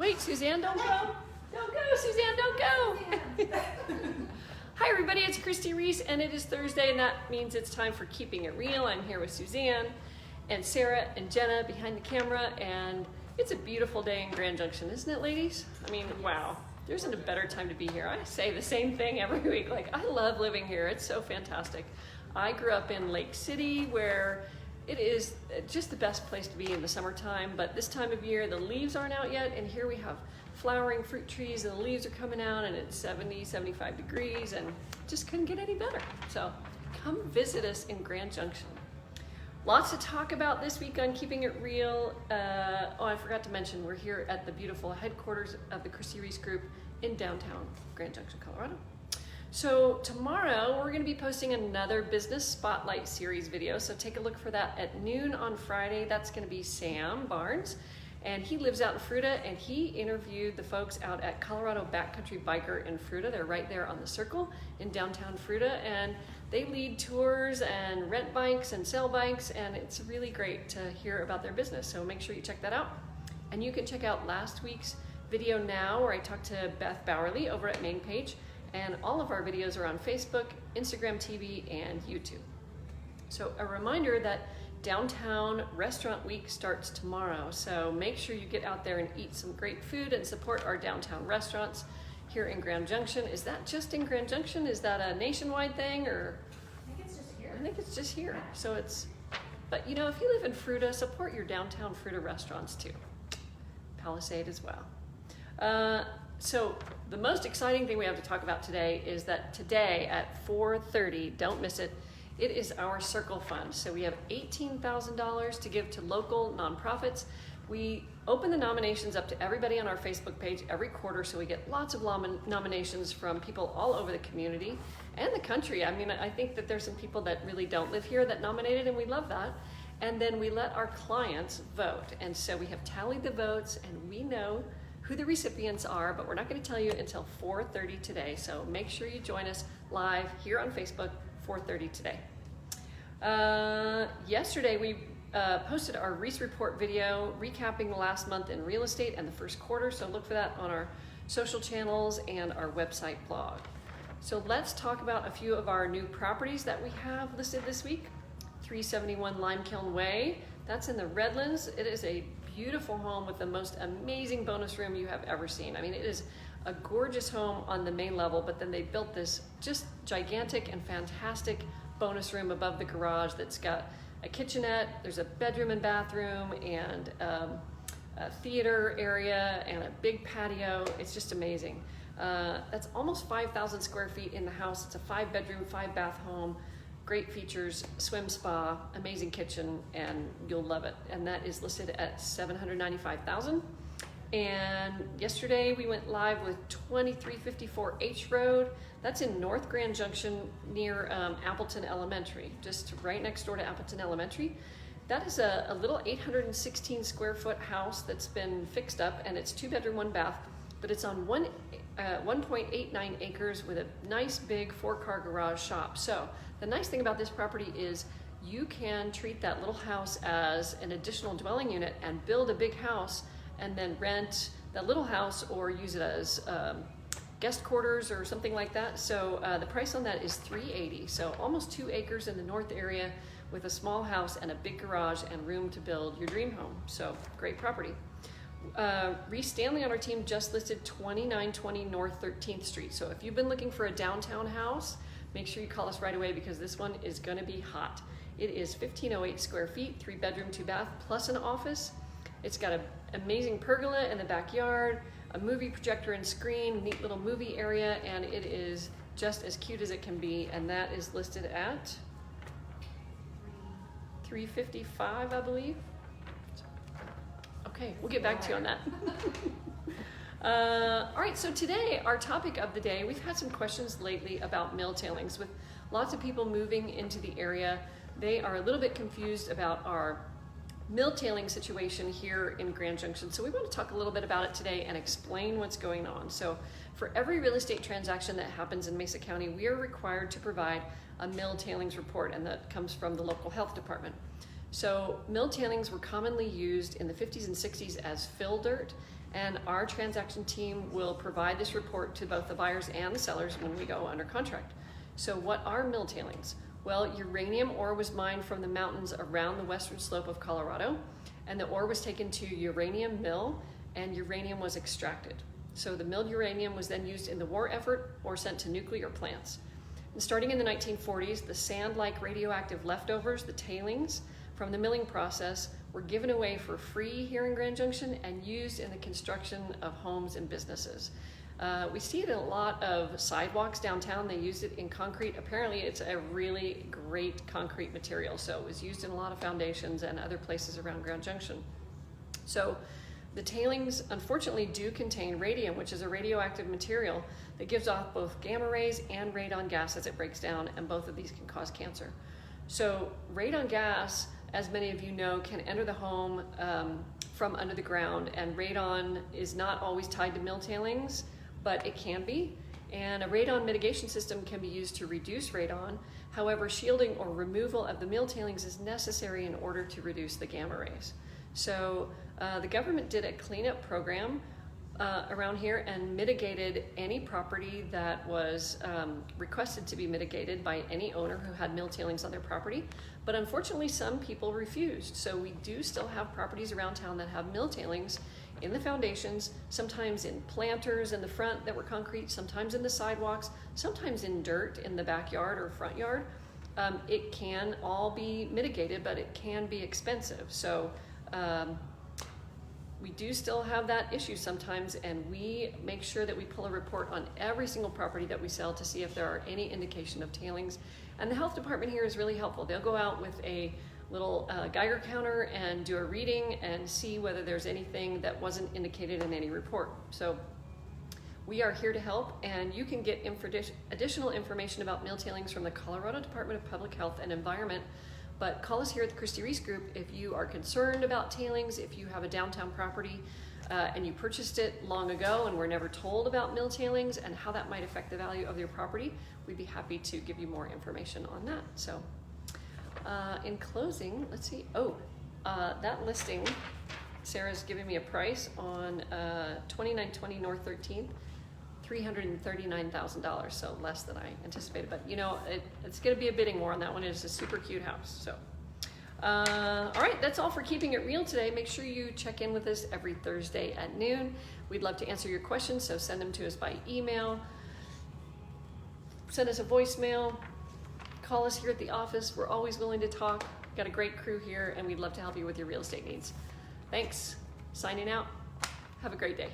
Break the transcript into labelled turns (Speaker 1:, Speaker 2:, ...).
Speaker 1: Wait, Suzanne, don't go. Don't go, Suzanne, don't go. Hi everybody, it's Christy Reese and it is Thursday and that means it's time for Keeping It Real. I'm here with Suzanne and Sarah and Jenna behind the camera, and it's a beautiful day in Grand Junction, isn't it, ladies? I mean, wow, there isn't a better time to be here. I say the same thing every week. Like, I love living here. It's so fantastic. I grew up in Lake City, where it is just the best place to be in the summertime, but this time of year the leaves aren't out yet, and here we have flowering fruit trees and the leaves are coming out and it's 70, 75 degrees and just couldn't get any better. So come visit us in Grand Junction. Lots to talk about this week on Keeping It Real. Oh, I forgot to mention, we're here at the beautiful headquarters of the Christy Reese Group in downtown Grand Junction, Colorado. So tomorrow we're going to be posting another Business Spotlight series video, so take a look for that at noon on Friday. That's going to be Sam Barnes, and he lives out in Fruita, and he interviewed the folks out at Colorado Backcountry Biker in Fruita. They're right there on the circle in downtown Fruita, and they lead tours and rent bikes and sell bikes, and it's really great to hear about their business. So make sure you check that out. And you can check out last week's video now, where I talked to Beth Bowerly over at Main Page. And all of our videos are on Facebook, Instagram TV, and YouTube. So a reminder that Downtown Restaurant Week starts tomorrow. So make sure you get out there and eat some great food and support our downtown restaurants here in Grand Junction. Is that just in Grand Junction? Is that a nationwide thing, or?
Speaker 2: I think it's just here.
Speaker 1: I think it's just here. So it's, but you know, if you live in Fruita, support your downtown Fruita restaurants too. Palisade as well. So the most exciting thing we have to talk about today is that today at 4:30, don't miss it, it is our Circle Fund. So we have $18,000 to give to local nonprofits. We open the nominations up to everybody on our Facebook page every quarter, so we get lots of nominations from people all over the community and the country. I mean, I think that there's some people that really don't live here that nominated, and we love that. And then we let our clients vote. And so we have tallied the votes, and we know who the recipients are, but we're not going to tell you until 4:30 today. So make sure you join us live here on Facebook, 4:30 today. Yesterday we posted our Reese Report video recapping the last month in real estate and the first quarter. So look for that on our social channels and our website blog. So let's talk about a few of our new properties that we have listed this week. 371 Lime Kiln Way, that's in the Redlands. It is a beautiful home with the most amazing bonus room you have ever seen. I mean, it is a gorgeous home on the main level, but then they built this just gigantic and fantastic bonus room above the garage that's got a kitchenette, there's a bedroom and bathroom, and a theater area, and a big patio. It's just amazing. That's almost 5,000 square feet in the house. It's a 5-bedroom, 5-bath home. Great features, swim spa, amazing kitchen, and you'll love it. And that is listed at $795,000. And yesterday we went live with 2354 H Road. That's in North Grand Junction near Appleton Elementary, just right next door to Appleton Elementary. That is a little 816 square foot house that's been fixed up, and it's 2-bedroom, 1-bath, but it's on 1.89 acres with a nice big 4-car garage shop. So the nice thing about this property is you can treat that little house as an additional dwelling unit and build a big house and then rent that little house or use it as guest quarters or something like that. So the price on that is $380. So almost 2 acres in the north area with a small house and a big garage and room to build your dream home. So great property. Reese Stanley on our team just listed 2920 North 13th Street. So if you've been looking for a downtown house, make sure you call us right away, because this one is going to be hot. It is 1,508 square feet, 3-bedroom, 2-bath, plus an office. It's got an amazing pergola in the backyard, a movie projector and screen, neat little movie area, and it is just as cute as it can be. And that is listed at $355, I believe. Okay, we'll get back to you on that. All right, so today, our topic of the day, we've had some questions lately about mill tailings. With lots of people moving into the area, they are a little bit confused about our mill tailing situation here in Grand Junction. So we want to talk a little bit about it today and explain what's going on. So for every real estate transaction that happens in Mesa County, we are required to provide a mill tailings report, and that comes from the local health department. So mill tailings were commonly used in the 50s and 60s as fill dirt, and our transaction team will provide this report to both the buyers and the sellers when we go under contract. So what are mill tailings? Well, uranium ore was mined from the mountains around the western slope of Colorado, and the ore was taken to uranium mill, and uranium was extracted. So the milled uranium was then used in the war effort or sent to nuclear plants. And starting in the 1940s, the sand-like radioactive leftovers, the tailings from the milling process, were given away for free here in Grand Junction and used in the construction of homes and businesses. We see it in a lot of sidewalks downtown. They use it in concrete. Apparently it's a really great concrete material, so it was used in a lot of foundations and other places around Grand Junction. So the tailings unfortunately do contain radium, which is a radioactive material that gives off both gamma rays and radon gas as it breaks down, and both of these can cause cancer. So radon gas, as many of you know, can enter the home from under the ground, and radon is not always tied to mill tailings, but it can be. And a radon mitigation system can be used to reduce radon. However, shielding or removal of the mill tailings is necessary in order to reduce the gamma rays. So the government did a cleanup program around here and mitigated any property that was requested to be mitigated by any owner who had mill tailings on their property. But unfortunately, some people refused. So we do still have properties around town that have mill tailings in the foundations, sometimes in planters in the front that were concrete, sometimes in the sidewalks, sometimes in dirt in the backyard or front yard. It can all be mitigated, but it can be expensive. So we do still have that issue sometimes, and we make sure that we pull a report on every single property that we sell to see if there are any indication of tailings. And the health department here is really helpful. They'll go out with a little Geiger counter and do a reading and see whether there's anything that wasn't indicated in any report. So we are here to help, and you can get additional information about mill tailings from the Colorado Department of Public Health and Environment. But call us here at the Christie Reese Group if you are concerned about tailings, if you have a downtown property and you purchased it long ago and were never told about mill tailings and how that might affect the value of your property. We'd be happy to give you more information on that. So in closing, let's see. That listing, Sarah's giving me a price on 2920 North 13th. $339,000, so less than I anticipated. But you know, it's going to be a bidding war on that one. It's a super cute house. So, all right, that's all for Keeping It Real today. Make sure you check in with us every Thursday at noon. We'd love to answer your questions, so send them to us by email. Send us a voicemail. Call us here at the office. We're always willing to talk. We've got a great crew here, and we'd love to help you with your real estate needs. Thanks. Signing out. Have a great day.